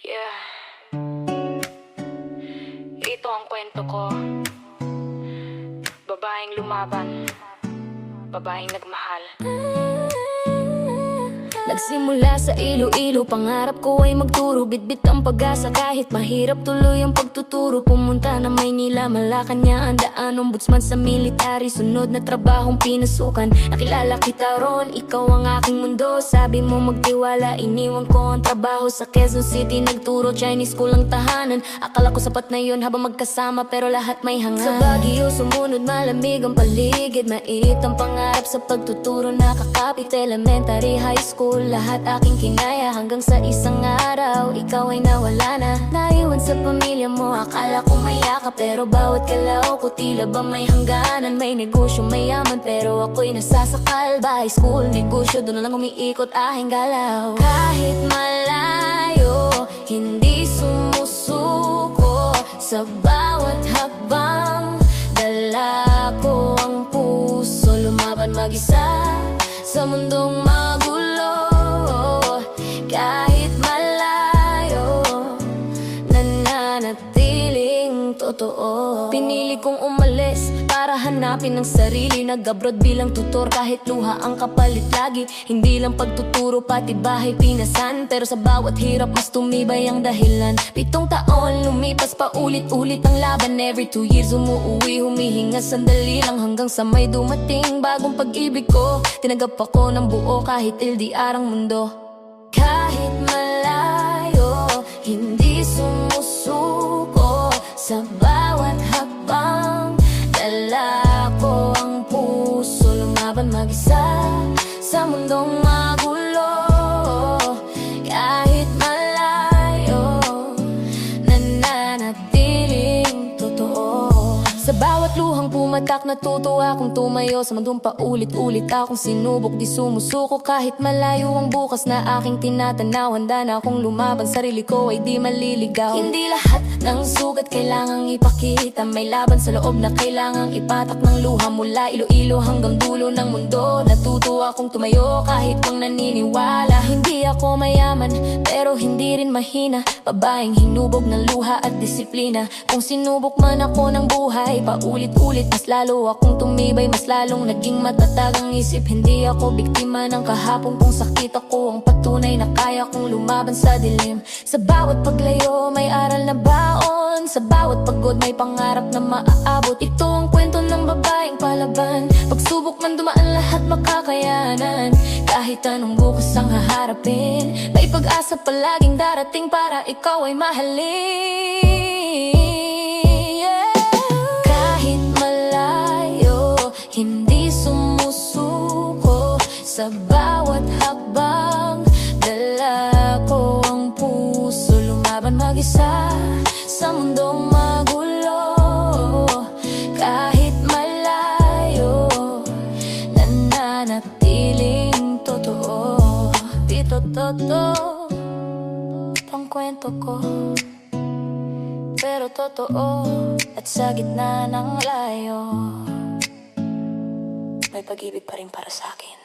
Yeah. Ito ang kwento ko. Babaeng lumaban, babaeng nagmahal. Nagsimula sa Iloilo, pangarap ko ay magturo. Bitbit ang pag-asa kahit mahirap, tuloy ang pagtuturo. Pumunta na Maynila, Malacanang daan, ombudsman sa military, sunod na trabahong pinasukan. Nakilala kita ron, ikaw ang aking mundo. Sabi mo magtiwala, iniwan ko ang trabaho sa Quezon City. Nagturo, Chinese school ang tahanan. Akala ko sapat na yun habang magkasama, pero lahat may hanga. Sa Baguio sumunod, malamig ang paligid. Mainit ang pangarap sa pagtuturo. Nakakapit elementary, high school, lahat aking kinaya. Hanggang sa isang araw, ikaw ay nawala na. Naiwan sa pamilya mo, akala ko mayakap, pero bawat galaw ko tila ba may hangganan. May negosyo, mayaman, pero ako'y nasasakal. Bahay, school, negosyo, doon na lang umiikot aking galaw. Kahit malayo, hindi sumusuko. Sa bawat hakbang, dala ko ang puso. Lumaban mag-isa sa mundong magulo. Kahit malayo, nananatiling totoo. Pinili kong umalis para hanapin ang sarili. Nag-abroad bilang tutor, kahit luha ang kapalit lagi. Hindi lang pagtuturo, pati bahay pinasan. Pero sa bawat hirap, mas tumibay ang dahilan. 7 taon lumipas pa, ulit-ulit ang laban. Every 2 years umuuwi, humihinga sandali lang. Hanggang sa may dumating bagong pag-ibig ko. Tinagap ako ng buo kahit LDR ang mundo. Kahit malayo, hindi sumusuko. Sa bawat hakbang, dala ko ang puso. Lumaban mag-isa sa mundong magulo. Kahit malayo, nananatiling totoo. Sa bawat luhang pumatak, natutuwa akong tumayo. Sa mundong paulit-ulit akong sinubok, di sumusuko. Kahit malayo ang bukas na aking tinatanaw, handa na akong lumaban, sarili ko ay di maliligaw. Hindi lahat ng sugat kailangang ipakita. May laban sa loob na kailangang ipatak ng luha. Mula Iloilo hanggang dulo ng mundo, natutuwa akong tumayo kahit pang naniniwala. Hindi ako mayaman, pero hindi rin mahina. Babaeng hinubog ng luha at disiplina. Kung sinubok man ako ng buhay, paulit-ulit, mas lalo akong tumibay, mas lalong naging matatag ang isip. Hindi ako biktima ng kahapon kung sakit ako. Ang patunay na kaya kong lumaban sa dilim. Sa bawat paglayo, may aral na baon. Sa bawat pagod, may pangarap na maaabot. Ito ang kwento ng babaeng palaban. Pagsubok man dumaan, lahat makakayanan. Kahit anong bukas ang haharapin, may pag-asa palaging darating para ikaw ay mahalin. Hindi sumusuko. Sa bawat hakbang, dala ko ang puso. Lumaban mag-isa sa mundong magulo. Kahit malayo, nananatiling totoo. Ito totoo, pang kwento ko, pero totoo. At sa gitna ng layo, may pag-ibig pa rin para sa akin.